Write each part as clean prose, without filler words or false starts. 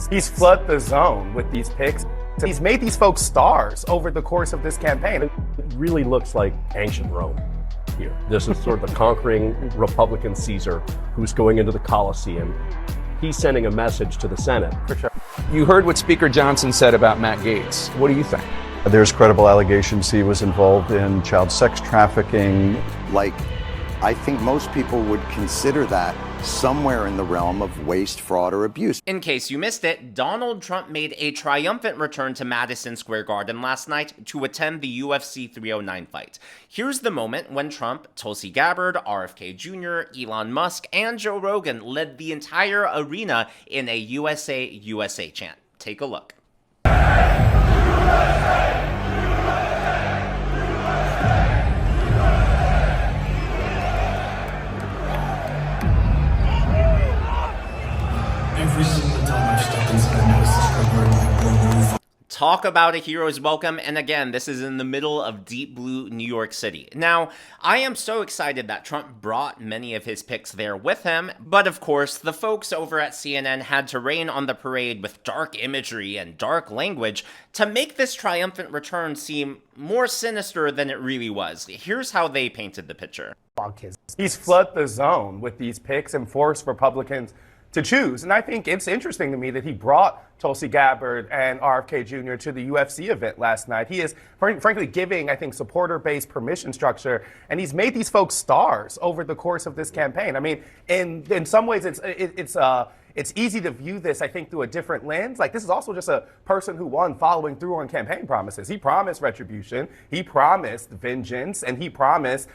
He's flooded the zone with these picks. He's made these folks stars over the course of this campaign. It really looks like ancient Rome here. This is sort of the conquering Republican Caesar who's going into the Colosseum. He's sending a message to the Senate. For sure. You heard what Speaker Johnson said about Matt Gaetz. What do you think? There's credible allegations he was involved in child sex trafficking. I think most people would consider that somewhere in the realm of waste, fraud, or abuse. In case you missed it, Donald Trump made a triumphant return to Madison Square Garden last night to attend the UFC 309 fight. Here's the moment when Trump, Tulsi Gabbard, RFK Jr., Elon Musk, and Joe Rogan led the entire arena in a USA, USA chant. Take a look. Every single time I've stepped inside Madison Square Garden, like boom. Talk about a hero's welcome, and again, this is in the middle of deep blue New York City. Now, I am so excited that Trump brought many of his picks there with him, but of course, the folks over at CNN had to rain on the parade with dark imagery and dark language to make this triumphant return seem more sinister than it really was. Here's how they painted the picture. He's flooded the zone with these picks and forced Republicans to choose. And I think it's interesting to me that he brought Tulsi Gabbard and RFK Jr. to the UFC event last night. He is, frankly, giving, I think, supporter-based permission structure, and he's made these folks stars over the course of this campaign. I mean, in some ways, it's easy to view this, I think, through a different lens. Like, this is also just a person who won following through on campaign promises. He promised retribution, he promised vengeance, and he promised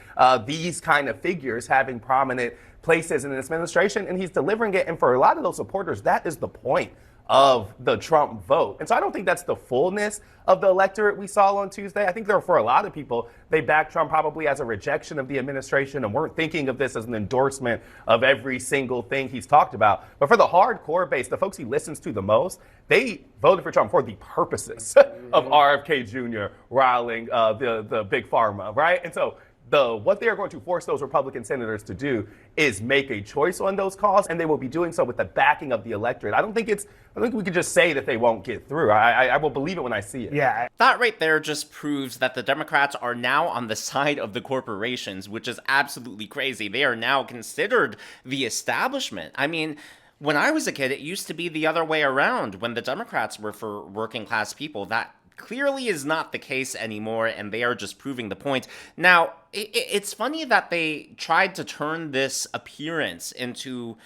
these kind of figures having prominent places in this administration, and he's delivering it. And for a lot of those supporters, that is the point of the Trump vote. And so I don't think that's the fullness of the electorate we saw on Tuesday. I think for a lot of people, they backed Trump probably as a rejection of the administration and weren't thinking of this as an endorsement of every single thing he's talked about. But for the hardcore base, the folks he listens to the most, they voted for Trump for the purposes of RFK Jr. riling the big pharma, right? And so what they are going to force those Republican senators to do is make a choice on those calls, and they will be doing so with the backing of the electorate. I don't think we can just say that they won't get through. I will believe it when I see it. Yeah. That right there just proves that the Democrats are now on the side of the corporations, which is absolutely crazy. They are now considered the establishment. I mean, when I was a kid, it used to be the other way around. When the Democrats were for working class people, that clearly is not the case anymore, and they are just proving the point. Now, it's funny that they tried to turn this appearance into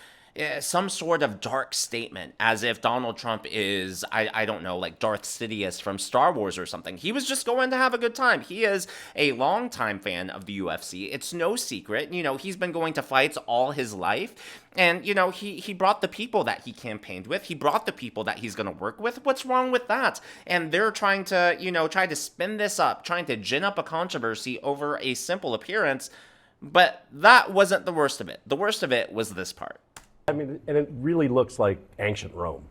some sort of dark statement, as if Donald Trump is, I don't know, like Darth Sidious from Star Wars or something. He was just going to have a good time. He is a longtime fan of the UFC. It's no secret. You know, he's been going to fights all his life. And, you know, he brought the people that he campaigned with. He brought the people that he's going to work with. What's wrong with that? And they're trying to, try to spin this up, trying to gin up a controversy over a simple appearance. But that wasn't the worst of it. The worst of it was this part. I mean, and it really looks like ancient Rome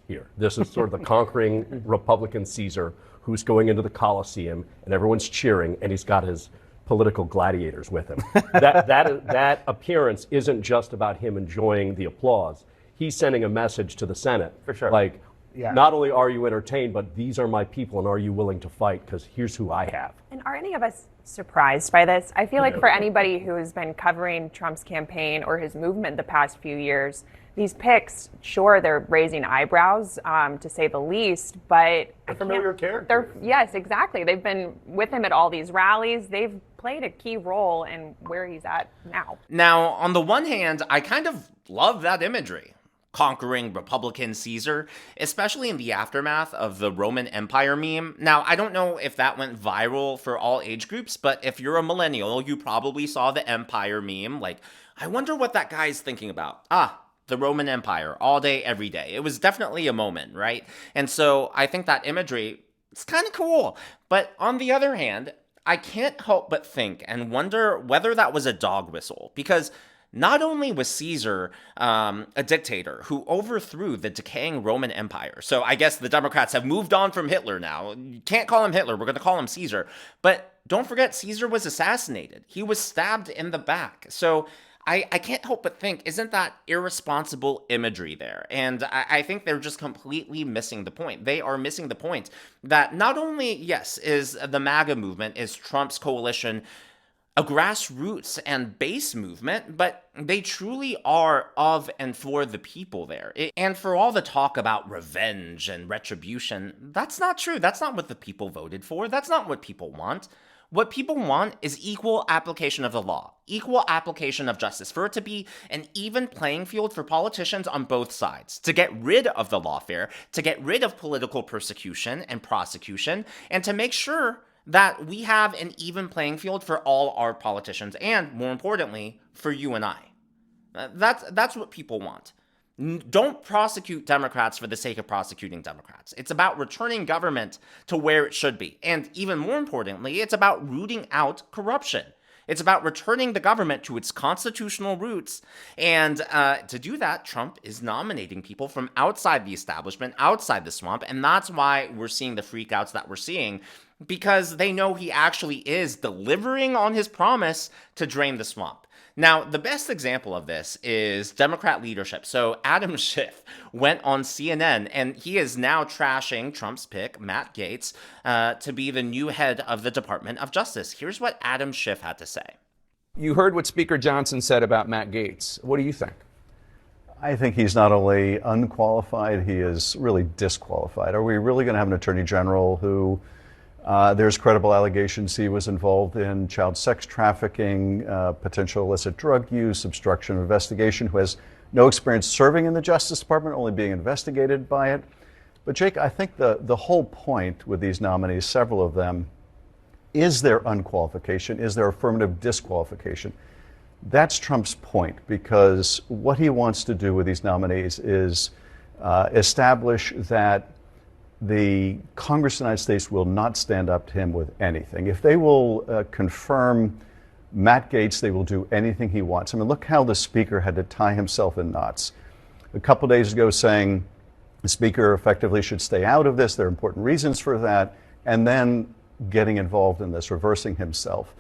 here. This is sort of the conquering Republican Caesar who's going into the Colosseum, and everyone's cheering, and he's got his political gladiators with him. That appearance isn't just about him enjoying the applause. He's sending a message to the Senate. For sure. Like, not only are you entertained, but these are my people, and are you willing to fight? Because here's who I have. And are any of us surprised by this? I feel like for anybody who has been covering Trump's campaign or his movement the past few years, these picks, sure, they're raising eyebrows, to say the least, but a familiar character. Yes, exactly. They've been with him at all these rallies. They've played a key role in where he's at now. Now, on the one hand, I kind of love that imagery. Conquering Republican Caesar, especially in the aftermath of the Roman Empire meme. Now, I don't know if that went viral for all age groups, but if you're a millennial, you probably saw the Empire meme. Like, I wonder what that guy's thinking about. The Roman Empire, all day, every day. It was definitely a moment, right? And so I think that imagery, it's kind of cool. But on the other hand, I can't help but think and wonder whether that was a dog whistle, because not only was Caesar a dictator who overthrew the decaying Roman Empire, so I guess the Democrats have moved on from Hitler now. You can't call him Hitler, we're going to call him Caesar. But don't forget, Caesar was assassinated. He was stabbed in the back. So I can't help but think, isn't that irresponsible imagery there? And I think they're just completely missing the point. They are missing the point that not only, yes, is the MAGA movement, is Trump's coalition a grassroots and base movement, but they truly are of and for the people there. And for all the talk about revenge and retribution, that's not true. That's not what the people voted for. That's not what people want. What people want is equal application of the law, equal application of justice, for it to be an even playing field for politicians on both sides, to get rid of the lawfare, to get rid of political persecution and prosecution, and to make sure that we have an even playing field for all our politicians, and more importantly, for you and I. That's what people want. Don't prosecute Democrats for the sake of prosecuting Democrats. It's about returning government to where it should be. And even more importantly, it's about rooting out corruption. It's about returning the government to its constitutional roots. And to do that, Trump is nominating people from outside the establishment, outside the swamp. And that's why we're seeing the freakouts that we're seeing, because they know he actually is delivering on his promise to drain the swamp. Now, the best example of this is Democrat leadership. So Adam Schiff went on CNN, and he is now trashing Trump's pick, Matt Gaetz, to be the new head of the Department of Justice. Here's what Adam Schiff had to say. You heard what Speaker Johnson said about Matt Gaetz. What do you think? I think he's not only unqualified, he is really disqualified. Are we really going to have an attorney general who there's credible allegations he was involved in child sex trafficking, potential illicit drug use, obstruction of investigation, who has no experience serving in the Justice Department, only being investigated by it? But Jake, I think the whole point with these nominees, several of them, is their unqualification, is their affirmative disqualification. That's Trump's point, because what he wants to do with these nominees is establish that the Congress of the United States will not stand up to him with anything. If they will confirm Matt Gaetz, they will do anything he wants. I mean, look how the Speaker had to tie himself in knots a couple days ago, saying the Speaker effectively should stay out of this. There are important reasons for that. And then getting involved in this, reversing himself.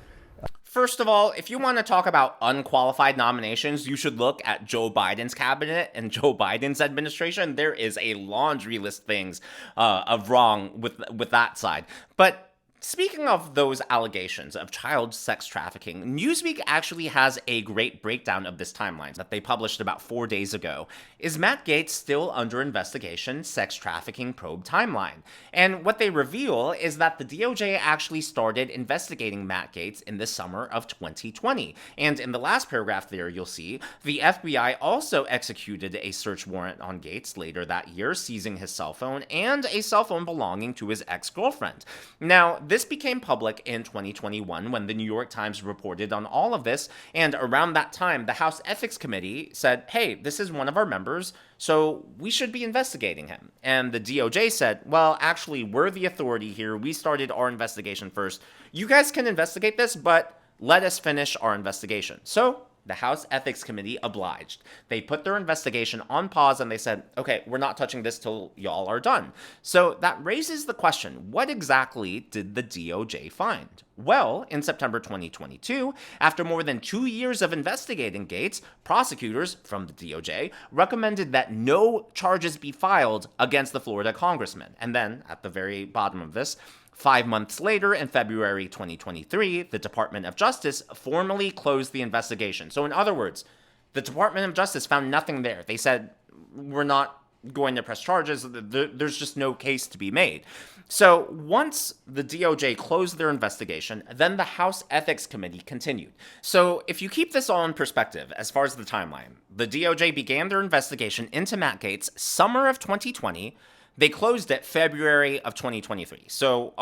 First of all, if you want to talk about unqualified nominations, you should look at Joe Biden's cabinet and Joe Biden's administration. There is a laundry list of things of wrong with that side. But speaking of those allegations of child sex trafficking, Newsweek actually has a great breakdown of this timeline that they published about 4 days ago. Is Matt Gaetz still under investigation? Sex trafficking probe timeline. And what they reveal is that the DOJ actually started investigating Matt Gaetz in the summer of 2020. And in the last paragraph there, you'll see the FBI also executed a search warrant on Gaetz later that year, seizing his cell phone and a cell phone belonging to his ex-girlfriend. Now, this became public in 2021 when the New York Times reported on all of this, and around that time, the House Ethics Committee said, hey, this is one of our members, so we should be investigating him. And the DOJ said, well, actually, we're the authority here. We started our investigation first. You guys can investigate this, but let us finish our investigation. So the House Ethics Committee obliged. They put their investigation on pause and they said, okay, we're not touching this till y'all are done. So that raises the question, what exactly did the DOJ find? Well, in September 2022, after more than 2 years of investigating Gaetz, prosecutors from the DOJ recommended that no charges be filed against the Florida congressman. And then, at the very bottom of this, 5 months later, in February 2023, the Department of Justice formally closed the investigation. So in other words, the Department of Justice found nothing there. They said, we're not going to press charges. There's just no case to be made. So once the DOJ closed their investigation, then the House Ethics Committee continued. So if you keep this all in perspective, as far as the timeline, the DOJ began their investigation into Matt Gaetz summer of 2020. They closed it February of 2023, so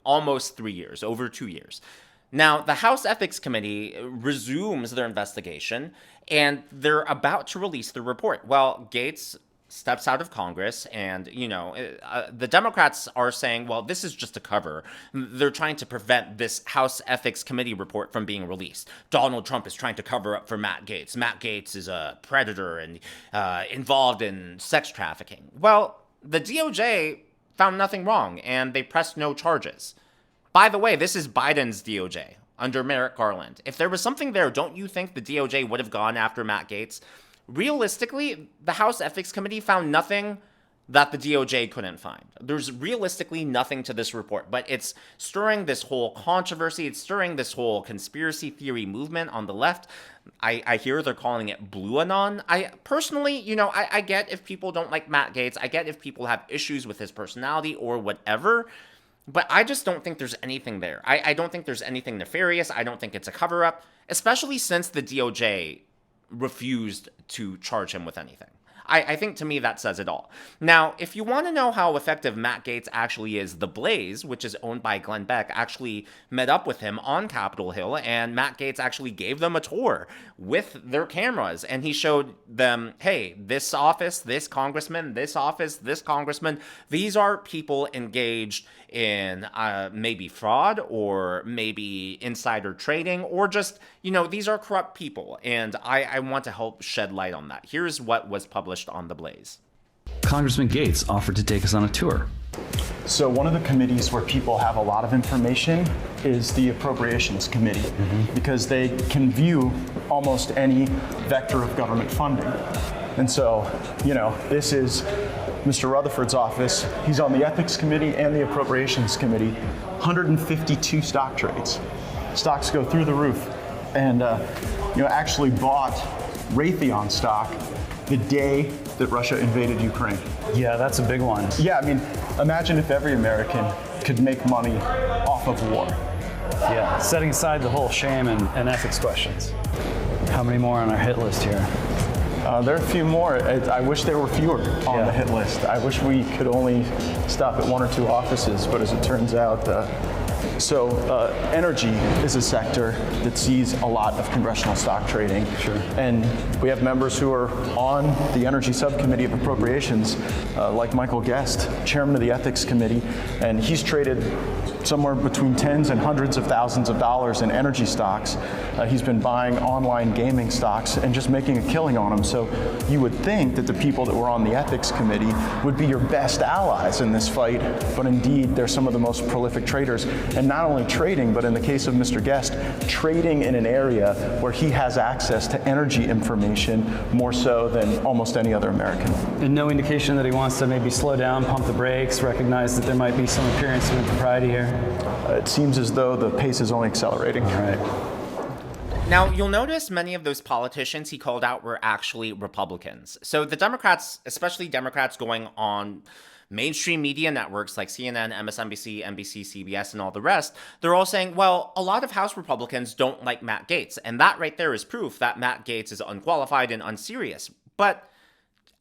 almost 3 years, over 2 years. Now, the House Ethics Committee resumes their investigation, and they're about to release the report. Well, Gaetz steps out of Congress, and, the Democrats are saying, well, this is just a cover. They're trying to prevent this House Ethics Committee report from being released. Donald Trump is trying to cover up for Matt Gaetz. Matt Gaetz is a predator and involved in sex trafficking. Well, the DOJ found nothing wrong, and they pressed no charges. By the way, this is Biden's DOJ. under Merrick Garland. If there was something there, don't you think the DOJ would have gone after Matt Gaetz? Realistically, the House Ethics Committee found nothing that the DOJ couldn't find. There's realistically nothing to this report, but it's stirring this whole controversy. It's stirring this whole conspiracy theory movement on the left. I hear they're calling it Blue Anon. I personally, I get if people don't like Matt Gaetz. I get if people have issues with his personality or whatever. But I just don't think there's anything there. I don't think there's anything nefarious. I don't think it's a cover-up, especially since the DOJ refused to charge him with anything. I think to me that says it all. Now, if you want to know how effective Matt Gaetz actually is, The Blaze, which is owned by Glenn Beck, actually met up with him on Capitol Hill, and Matt Gaetz actually gave them a tour with their cameras, and he showed them, hey, this office, this congressman, this office, this congressman, these are people engaged in maybe fraud or maybe insider trading or just, these are corrupt people. And I want to help shed light on that. Here's what was published on The Blaze. Congressman Gaetz offered to take us on a tour. So one of the committees where people have a lot of information is the Appropriations Committee, because they can view almost any vector of government funding. And so, this is Mr. Rutherford's office. He's on the Ethics Committee and the Appropriations Committee. 152 stock trades. Stocks go through the roof. And, actually bought Raytheon stock the day that Russia invaded Ukraine. Yeah, that's a big one. Yeah, imagine if every American could make money off of war. Yeah, setting aside the whole shame and ethics questions. How many more on our hit list here? There are a few more. I wish there were fewer on the hit list. I wish we could only stop at one or two offices, but as it turns out, energy is a sector that sees a lot of congressional stock trading. Sure. And we have members who are on the Energy Subcommittee of Appropriations, like Michael Guest, chairman of the Ethics Committee, and he's traded somewhere between tens and hundreds of thousands of dollars in energy stocks. He's been buying online gaming stocks and just making a killing on them. So you would think that the people that were on the Ethics Committee would be your best allies in this fight, but indeed they're some of the most prolific traders. And not only trading, but in the case of Mr. Guest, trading in an area where he has access to energy information more so than almost any other American. And no indication that he wants to maybe slow down, pump the brakes, recognize that there might be some appearance of impropriety here? It seems as though the pace is only accelerating. All right. Now, you'll notice many of those politicians he called out were actually Republicans. So the Democrats, especially Democrats going on mainstream media networks like CNN, MSNBC, NBC, CBS, and all the rest, they're all saying, well, a lot of House Republicans don't like Matt Gaetz. And that right there is proof that Matt Gaetz is unqualified and unserious. But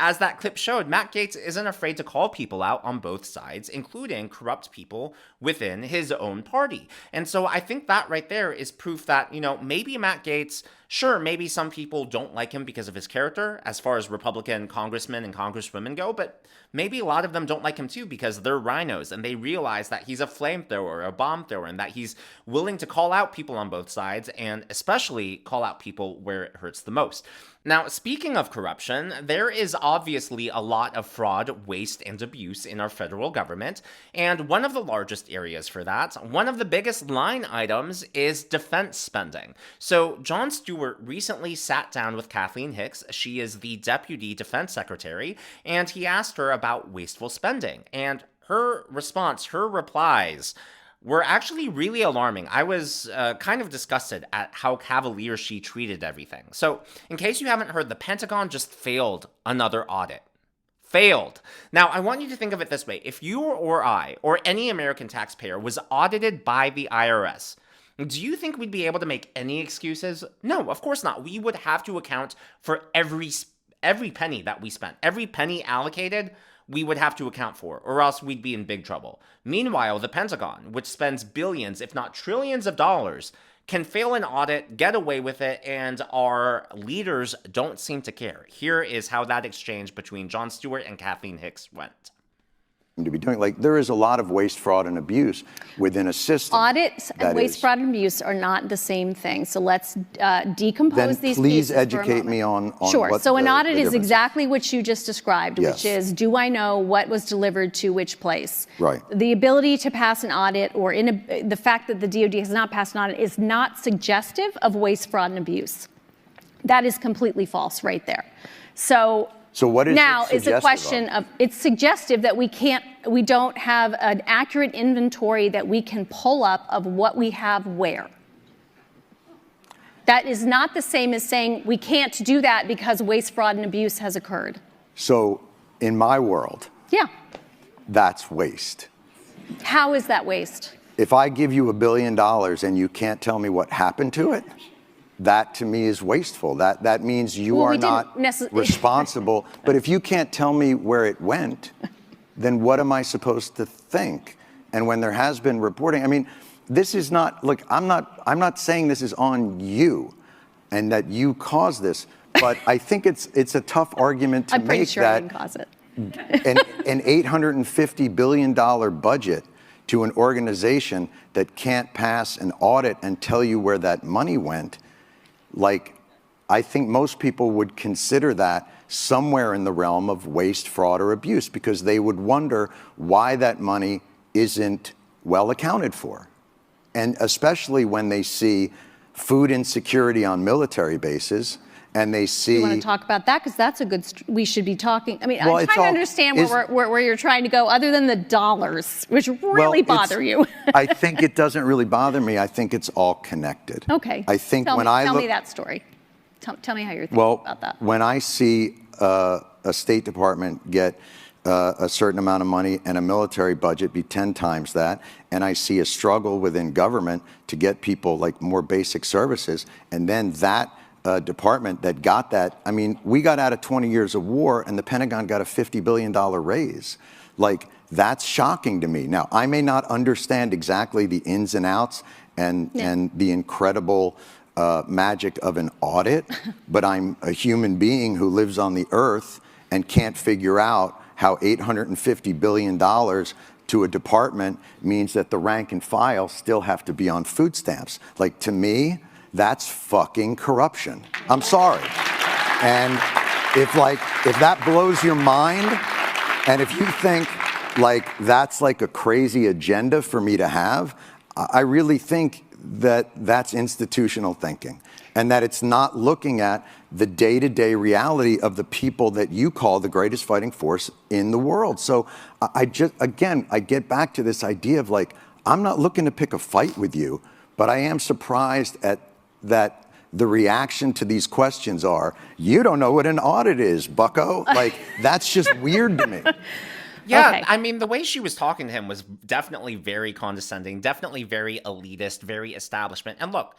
as that clip showed, Matt Gaetz isn't afraid to call people out on both sides, including corrupt people within his own party. And so I think that right there is proof that, maybe Matt Gaetz, sure, maybe some people don't like him because of his character as far as Republican congressmen and congresswomen go, but maybe a lot of them don't like him too because they're rhinos and they realize that he's a flamethrower, a bomb thrower, and that he's willing to call out people on both sides and especially call out people where it hurts the most. Now, speaking of corruption, there is obviously a lot of fraud, waste, and abuse in our federal government, and one of the largest areas for that, one of the biggest line items, is defense spending. So Jon Stewart recently sat down with Kathleen Hicks. She is the Deputy Defense Secretary, and he asked her about wasteful spending, and her response, her replies, were actually really alarming. I was kind of disgusted at how cavalier she treated everything. So, in case you haven't heard, the Pentagon just failed another audit. Failed. Now, I want you to think of it this way. If you or I, or any American taxpayer, was audited by the IRS, do you think we'd be able to make any excuses? No, of course not. We would have to account for every penny that we spent. Every penny allocated, we would have to account for, or else we'd be in big trouble. Meanwhile, the Pentagon, which spends billions, if not trillions of dollars, can fail an audit, get away with it, and our leaders don't seem to care. Here is how that exchange between Jon Stewart and Kathleen Hicks went. to be doing. Like, there is a lot of waste, fraud, and abuse within a system. Audits and waste, fraud, and abuse are not the same thing. So let's decompose then these please pieces for a educate me moment. on Sure. what So an audit the is difference exactly what you just described, Yes. which is, do I know what was delivered to which place? Right. The ability to pass an audit or the fact that the DoD has not passed an audit is not suggestive of waste, fraud, and abuse. That is completely false right there. So what is now it is the suggestive question of it's suggestive that we don't have an accurate inventory that we can pull up of what we have where. That is not the same as saying we can't do that because waste, fraud, and abuse has occurred. So in my world, Yeah. that's waste. How is that waste? If I give you $1 billion and you can't tell me what happened to it, that to me is wasteful. That means you Well, are we didn't not necessarily- responsible. But if you can't tell me where it went, then what am I supposed to think? And when there has been reporting, I mean, this is not, look, I'm not saying this is on you and that you caused this, but I think it's a tough argument to I'm pretty make sure I that didn't cause it. an $850 billion budget to an organization that can't pass an audit and tell you where that money went, like, I think most people would consider that somewhere in the realm of waste, fraud, or abuse, because they would wonder why that money isn't well accounted for. And especially when they see food insecurity on military bases, and they see... You want to talk about that? Because that's a good... we should be talking... I mean, Well, I'm it's trying to all- understand is- where you're trying to go, other than the dollars, which really bother you. I think it doesn't really bother me. I think it's all connected. Okay. I think tell when me, I tell look... me that story. Tell me how you're thinking Well, about that. when I see a State Department get a certain amount of money and a military budget be 10 times that, and I see a struggle within government to get people like more basic services, and then that department that got that, I mean, we got out of 20 years of war and the Pentagon got a $50 billion raise. Like, that's shocking to me. Now, I may not understand exactly the ins and outs and the incredible magic of an audit, but I'm a human being who lives on the earth and can't figure out how $850 billion to a department means that the rank and file still have to be on food stamps. Like, to me, that's fucking corruption. I'm sorry. And if that blows your mind, and if you think like that's like a crazy agenda for me to have, I really think that that's institutional thinking, and that it's not looking at the day-to-day reality of the people that you call the greatest fighting force in the world. So I get back to this idea of like, I'm not looking to pick a fight with you, but I am surprised at that the reaction to these questions are, you don't know what an audit is, bucko. Like, that's just weird to me. Yeah, Okay. I mean, the way she was talking to him was definitely very condescending, definitely very elitist, very establishment. And look,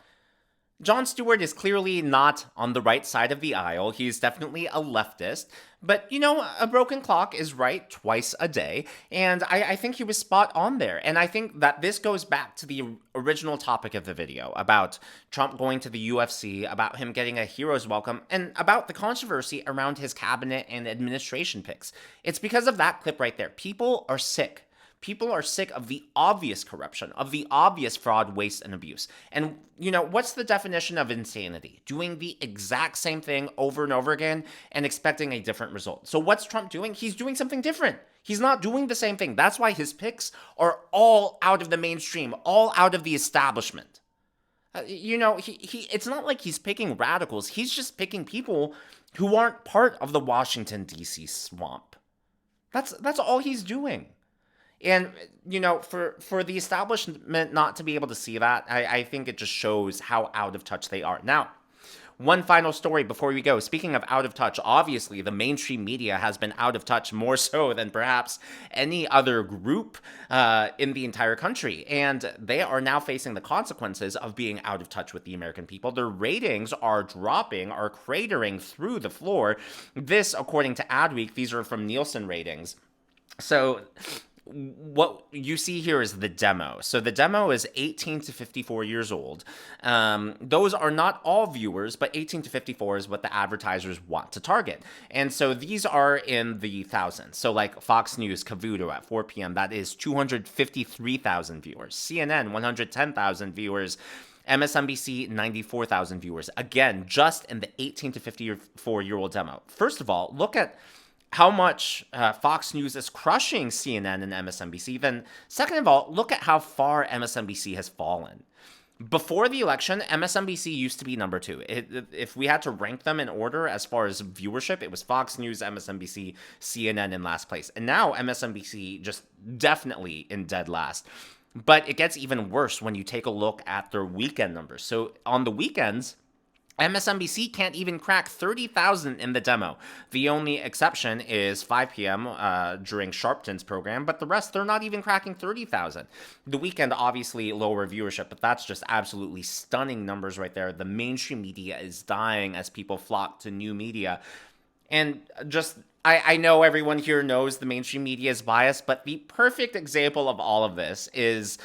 Jon Stewart is clearly not on the right side of the aisle. He's definitely a leftist. But, you know, a broken clock is right twice a day. And I think he was spot on there. And I think that this goes back to the original topic of the video about Trump going to the UFC, about him getting a hero's welcome, and about the controversy around his cabinet and administration picks. It's because of that clip right there. People are sick. People are sick of the obvious corruption, of the obvious fraud, waste, and abuse. And, you know, what's the definition of insanity? Doing the exact same thing over and over again and expecting a different result. So what's Trump doing? He's doing something different. He's not doing the same thing. That's why his picks are all out of the mainstream, all out of the establishment. You know, it's not like he's picking radicals. He's just picking people who aren't part of the Washington, D.C. swamp. That's all he's doing. And, you know, for the establishment not to be able to see that, I think it just shows how out of touch they are. Now, one final story before we go. Speaking of out of touch, obviously the mainstream media has been out of touch more so than perhaps any other group in the entire country. And they are now facing the consequences of being out of touch with the American people. Their ratings are dropping, are cratering through the floor. This, according to Adweek, these are from Nielsen ratings. So what you see here is the demo. So the demo is 18 to 54 years old. Those are not all viewers, but 18 to 54 is what the advertisers want to target. And so these are in the thousands. So like Fox News, Cavuto at 4 p.m., that is 253,000 viewers. CNN, 110,000 viewers. MSNBC, 94,000 viewers. Again, just in the 18 to 54-year-old demo. First of all, look at how much Fox News is crushing CNN and MSNBC. Then, second of all, look at how far MSNBC has fallen. Before the election, MSNBC used to be number 2. If we had to rank them in order as far as viewership, it was Fox News, MSNBC, CNN in last place. And now MSNBC just definitely in dead last. But it gets even worse when you take a look at their weekend numbers. So on the weekends, MSNBC can't even crack 30,000 in the demo. The only exception is 5 p.m. During Sharpton's program, but the rest, they're not even cracking 30,000. The weekend, obviously, lower viewership, but that's just absolutely stunning numbers right there. The mainstream media is dying as people flock to new media. And just, I know everyone here knows the mainstream media is biased, but the perfect example of all of this is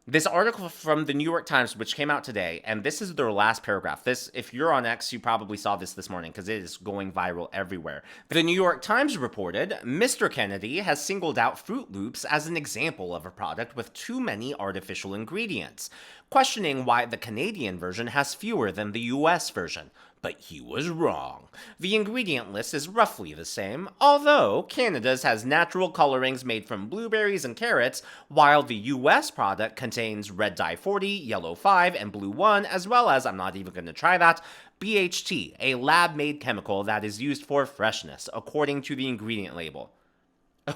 this article from the New York Times, which came out today, and this is their last paragraph. This, if you're on X, you probably saw this morning because it is going viral everywhere. The New York Times reported, Mr. Kennedy has singled out Fruit Loops as an example of a product with too many artificial ingredients, questioning why the Canadian version has fewer than the US version. But he was wrong. The ingredient list is roughly the same, although Canada's has natural colorings made from blueberries and carrots, while the US product contains red dye 40, yellow 5, and blue 1, as well as, I'm not even going to try that, BHT, a lab-made chemical that is used for freshness, according to the ingredient label.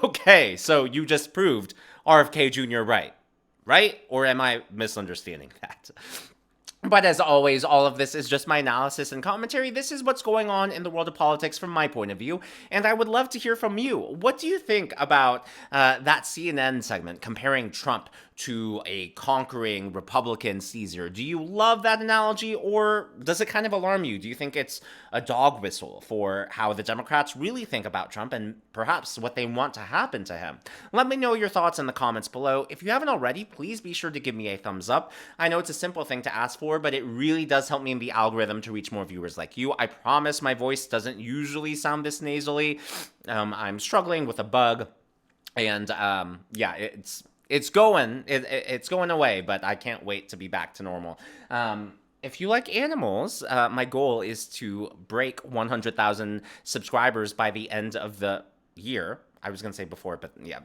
Okay, so you just proved RFK Jr. right? Or am I misunderstanding that? But as always, all of this is just my analysis and commentary. This is what's going on in the world of politics from my point of view, and I would love to hear from you. What do you think about that CNN segment comparing Trump to a conquering Republican Caesar? Do you love that analogy, or does it kind of alarm you? Do you think it's a dog whistle for how the Democrats really think about Trump and perhaps what they want to happen to him? Let me know your thoughts in the comments below. If you haven't already, please be sure to give me a thumbs up. I know it's a simple thing to ask for, but it really does help me in the algorithm to reach more viewers like you. I promise my voice doesn't usually sound this nasally. I'm struggling with a bug, and yeah, it's going away, but I can't wait to be back to normal. If you like animals, my goal is to break 100,000 subscribers by the end of the year. I was going to say before, but yeah,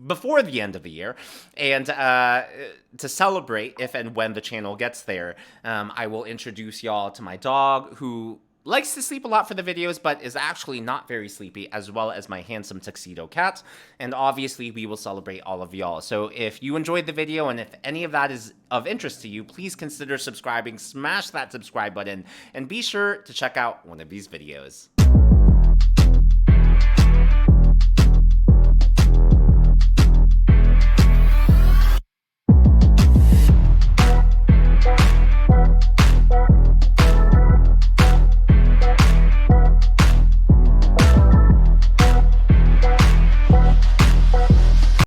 before the end of the year. And to celebrate, if and when the channel gets there, I will introduce y'all to my dog, who likes to sleep a lot for the videos, but is actually not very sleepy, as well as my handsome tuxedo cat. And obviously, we will celebrate all of y'all. So if you enjoyed the video, and if any of that is of interest to you, please consider subscribing, smash that subscribe button, and be sure to check out one of these videos.